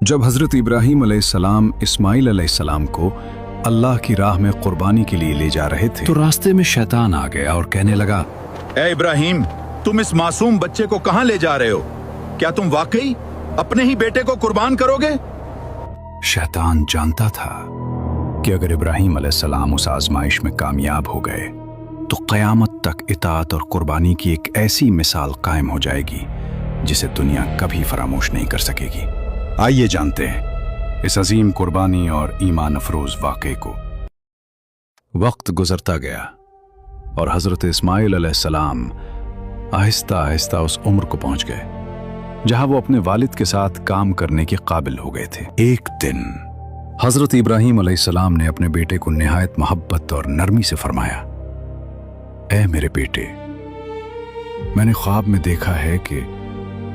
जब हज़रत इब्राहीम अलैहिस्सलाम इस्माइल अलैहिस्सलाम को अल्लाह की राह में कुर्बानी के लिए ले जा रहे थे तो रास्ते में शैतान आ गया और कहने लगा, ए इब्राहिम, तुम इस मासूम बच्चे को कहां ले जा रहे हो? क्या तुम वाकई अपने ही बेटे को कुर्बान करोगे? शैतान जानता था कि अगर इब्राहीम अलैहिस्सलाम उस आजमाइश में कामयाब हो गए तो क़यामत तक इताअत और कुर्बानी की एक ऐसी मिसाल कायम हो जाएगी जिसे दुनिया कभी फरामोश नहीं कर सकेगी। आइए जानते हैं इस अजीम कुर्बानी और ईमान अफरोज वाक़े को। वक्त गुजरता गया और हज़रत इस्माइल अलैहिस्सलाम आहिस्ता आहिस्ता उस उम्र को पहुंच गए जहां वो अपने वालिद के साथ काम करने के काबिल हो गए थे। एक दिन हज़रत इब्राहीम अलैहिस्सलाम ने अपने बेटे को निहायत मोहब्बत और नरमी से फरमाया, ऐ मेरे बेटे, मैंने ख्वाब में देखा है कि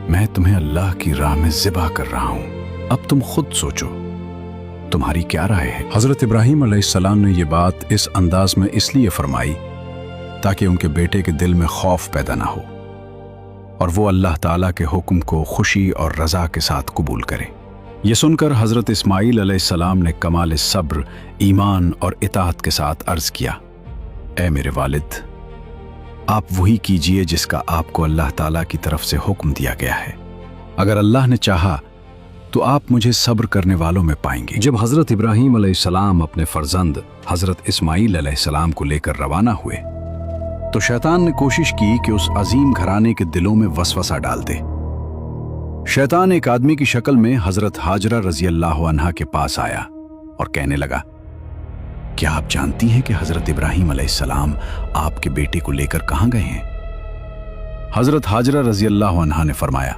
मैं तुम्हें अल्लाह की राह में ज़िबा कर रहा हूं। अब तुम खुद सोचो, तुम्हारी क्या राय है? हज़रत इब्राहीम अलैहिस्सलाम ने यह बात इस अंदाज में इसलिए फरमाई ताकि उनके बेटे के दिल में खौफ पैदा ना हो और वो अल्लाह ताला के हुक्म को खुशी और रज़ा के साथ कबूल करे। ये सुनकर हज़रत इस्माइल अलैहिस्सलाम ने कमाल सब्र, ईमान और इताअत के साथ अर्ज़ किया, ऐ मेरे वालिद, आप वही कीजिए जिसका आपको अल्लाह ताला की तरफ से हुक्म दिया गया है। अगर अल्लाह ने चाहा तो आप मुझे सब्र करने वालों में पाएंगे। जब हज़रत इब्राहीम अलैहिस्सलाम अपने फर्जंद हज़रत इस्माइल अलैहिस्सलाम को लेकर रवाना हुए तो शैतान ने कोशिश की कि उस अजीम घराने के दिलों में वसवसा डाल दे। शैतान एक आदमी की शक्ल में हज़रत हाजरा रज़ी अल्लाह अन्हा के पास आया और कहने लगा, क्या आप जानती हैं कि हज़रत इब्राहीम अलैहिस्सलाम आपके बेटे को लेकर कहां गए हैं? हज़रत हाजरा रज़ी अल्लाह अन्हा ने फरमाया,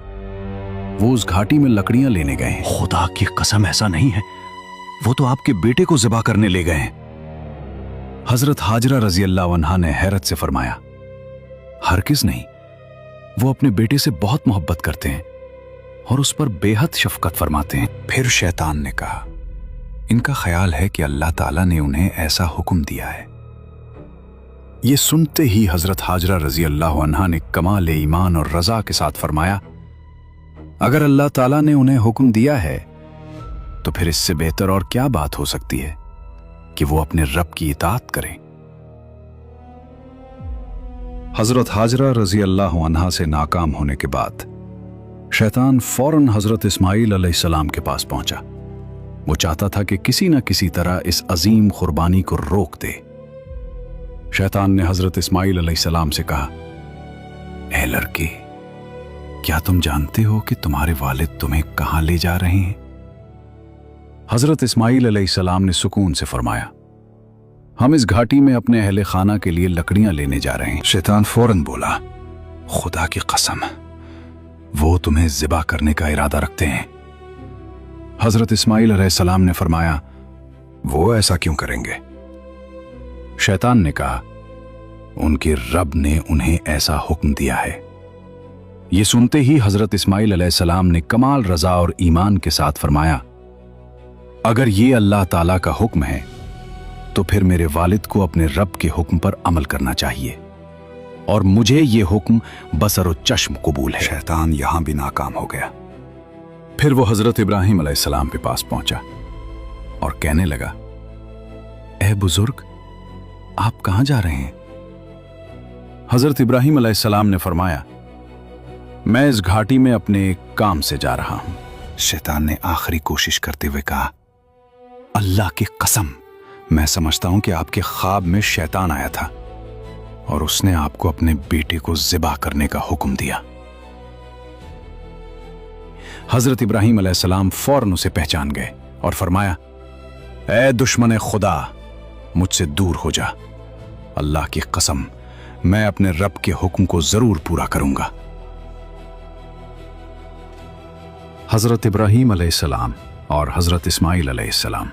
वो उस घाटी में लकड़ियां लेने गए हैं। खुदा की कसम, ऐसा नहीं है, वो तो आपके बेटे को ज़िबा करने ले गए हैं। हज़रत हाजरा रज़ी अल्लाह अन्हा ने हैरत से फरमाया, हरगिज़ नहीं, वो अपने बेटे से बहुत मोहब्बत करते हैं और उस पर बेहद शफकत फरमाते हैं। फिर शैतान ने कहा, इनका ख्याल है कि अल्लाह ताला ने उन्हें ऐसा हुक्म दिया है। ये सुनते ही हज़रत हाजरा रज़ी अल्लाह अन्हा ने कमाल ईमान और रज़ा के साथ फरमाया, अगर अल्लाह ताला ने उन्हें हुक्म दिया है तो फिर इससे बेहतर और क्या बात हो सकती है कि वो अपने रब की इताअत करें। हज़रत हाजरा रज़ी अल्लाह अन्हा से नाकाम होने के बाद शैतान फौरन हज़रत इस्माइल अलैहिस्सलाम के पास पहुंचा। वो चाहता था कि किसी न किसी तरह इस अजीम कुर्बानी को रोक दे। शैतान ने हज़रत इस्माइल अलैहिस्सलाम से कहा, ऐ लड़के, क्या तुम जानते हो कि तुम्हारे वालिद तुम्हें कहां ले जा रहे हैं? हज़रत इस्माइल अलैहिस्सलाम ने सुकून से फरमाया, हम इस घाटी में अपने अहले खाना के लिए लकड़ियां लेने जा रहे हैं। शैतान फौरन बोला, खुदा की कसम, वो तुम्हें ज़िबा करने का इरादा रखते हैं। हज़रत इस्माइल अलैहिस्सलाम ने फरमाया, वो ऐसा क्यों करेंगे? शैतान ने कहा, उनके रब ने उन्हें ऐसा हुक्म दिया है। ये सुनते ही हज़रत इस्माइल अलैहिस्सलाम ने कमाल रज़ा और ईमान के साथ फरमाया, अगर ये अल्लाह ताला का हुक्म है तो फिर मेरे वालिद को अपने रब के हुक्म पर अमल करना चाहिए और मुझे ये हुक्म बसर व चश्म कबूल है। शैतान यहां भी नाकाम हो गया। फिर वो हज़रत इब्राहीम अलैहिस्सलाम के पास पहुंचा और कहने लगा, ऐ बुजुर्ग, आप कहां जा रहे हैं? हज़रत इब्राहीम अलैहिस्सलाम ने फरमाया, मैं इस घाटी में अपने काम से जा रहा हूं। शैतान ने आखिरी कोशिश करते हुए कहा, अल्लाह की कसम, मैं समझता हूं कि आपके ख्वाब में शैतान आया था और उसने आपको अपने बेटे को ज़िबा करने का हुक्म दिया। हज़रत इब्राहीम अलैहिस्सलाम फौरन उसे पहचान गए और फरमाया, ऐ दुश्मन खुदा, मुझसे दूर हो जा। अल्लाह की कसम, मैं अपने रब के हुक्म को जरूर पूरा करूंगा। हज़रत इब्राहीम अलैहिस्सलाम और हज़रत इस्माइल अलैहिस्सलाम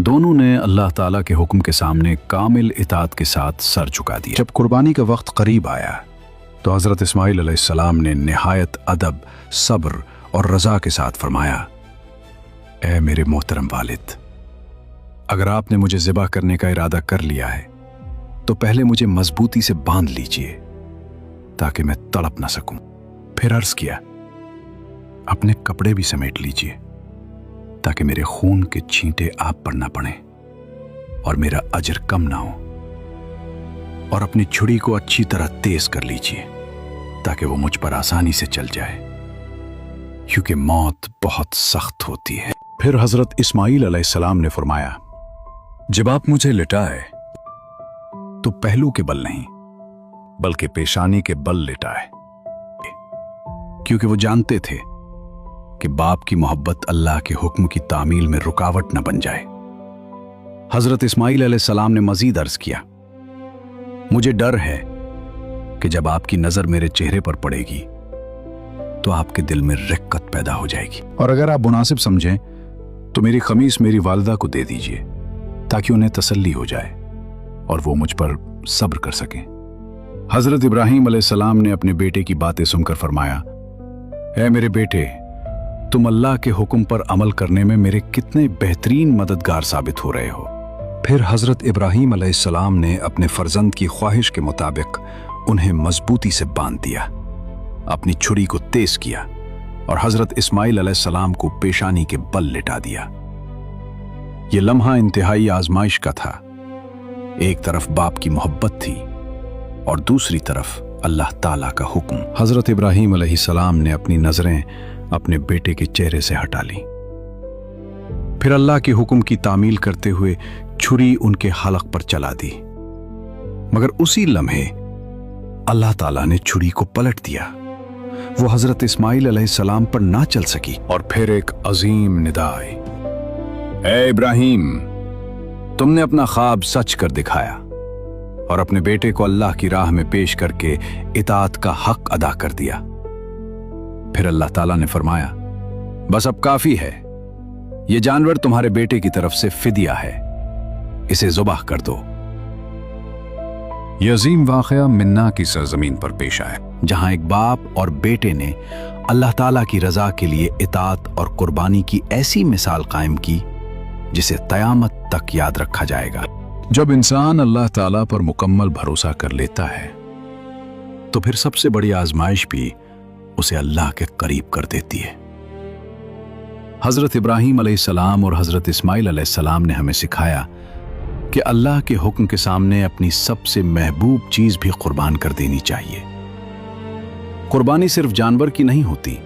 दोनों ने अल्लाह ताला के हुक्म के सामने कामिल इताअत के साथ सर झुका दिया। जब कुर्बानी का वक्त करीब आया तो हज़रत इस्माइल अलैहिस्सलाम ने निहायत अदब, सब्र और रज़ा के साथ फरमाया, ऐ मेरे मोहतरम वालिद, अगर आपने मुझे ज़िबा करने का इरादा कर लिया है तो पहले मुझे मजबूती से बांध लीजिए ताकि मैं तड़प ना सकूं। फिर अर्ज़ किया, अपने कपड़े भी समेट लीजिए। ताकि मेरे खून के छींटे आप पर ना पड़े और मेरा अजर कम ना हो। और अपनी छुरी को अच्छी तरह तेज कर लीजिए ताकि वो मुझ पर आसानी से चल जाए, क्योंकि मौत बहुत सख्त होती है। फिर हजरत इस्माइल अलैहिस्सलाम ने फरमाया, जब आप मुझे लिटाए तो पहलू के बल नहीं बल्कि पेशानी के बल लिटाए, क्योंकि वो जानते थे कि बाप की मोहब्बत अल्लाह के हुक्म की तामील में रुकावट न बन जाए। हजरत इस्माइल अलैहिस्सलाम ने मजीद अर्ज किया, मुझे डर है कि जब आपकी नजर मेरे चेहरे पर पड़ेगी तो आपके दिल में रिक्कत पैदा हो जाएगी, और अगर आप मुनासिब समझें तो मेरी खमीस मेरी वालिदा को दे दीजिए ताकि उन्हें तसल्ली हो जाए और वो मुझ पर सब्र कर सकें। हजरत इब्राहीम अलैहिस्सलाम ने अपने बेटे की बातें सुनकर फरमाया, ऐ मेरे बेटे, तुम अल्लाह के हुक्म पर अमल करने में मेरे कितने बेहतरीन मददगार साबित हो रहे हो। फिर हजरत इब्राहीम अलैहिस्सलाम ने अपने फर्जंद की ख्वाहिश के मुताबिक उन्हें मजबूती से बांध दिया, अपनी छुरी को तेज किया और हजरत इस्माइल अलैहिस्सलाम को पेशानी के बल लिटा दिया। यह लम्हा इंतहाई आजमाइश का था। एक तरफ बाप की मोहब्बत थी और दूसरी तरफ अल्लाह ताला का हुक्म। हजरत इब्राहीम अलैहिस्सलाम ने अपनी नजरें अपने बेटे के चेहरे से हटा ली, फिर अल्लाह के हुक्म की तामील करते हुए छुरी उनके हलक पर चला दी, मगर उसी लम्हे अल्लाह ताला ने छुरी को पलट दिया। वो हजरत इस्माइल अलैहिस्सलाम पर ना चल सकी और फिर एक अजीम निदा आई, ऐ इब्राहीम, तुमने अपना ख्वाब सच कर दिखाया और अपने बेटे को अल्लाह की राह में पेश करके इताअत का हक अदा कर दिया। फिर अल्लाह ताला ने फरमाया, बस अब काफी है, ये जानवर तुम्हारे बेटे की तरफ से फिदिया है, इसे ज़ुबाह कर दो। यह अजीम वाक़या मिन्ना की सरजमीन पर पेश आया, जहां एक बाप और बेटे ने अल्लाह ताला की रजा के लिए इताअत और कुर्बानी की ऐसी मिसाल कायम की जिसे क़यामत तक याद रखा जाएगा। जब इंसान अल्लाह ताला पर मुकम्मल भरोसा कर लेता है तो फिर सबसे बड़ी आजमाइश भी उसे अल्लाह के करीब कर देती है। हजरत इब्राहीम अलैहिस्सलाम और हजरत इस्माइल अलैहिस्सलाम ने हमें सिखाया कि अल्लाह के हुक्म के सामने अपनी सबसे महबूब चीज भी कुर्बान कर देनी चाहिए। कुर्बानी सिर्फ जानवर की नहीं होती,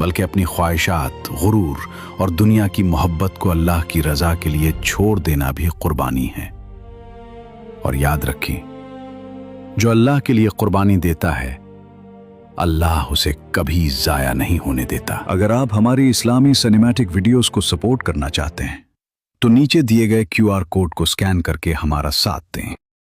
बल्कि अपनी ख्वाहिशात, गुरूर और दुनिया की मोहब्बत को अल्लाह की रजा के लिए छोड़ देना भी कुर्बानी है। और याद रखें, जो अल्लाह के लिए कुर्बानी देता है, अल्लाह उसे कभी जाया नहीं होने देता। अगर आप हमारी इस्लामी सिनेमैटिक वीडियोस को सपोर्ट करना चाहते हैं तो नीचे दिए गए QR कोड को स्कैन करके हमारा साथ दें।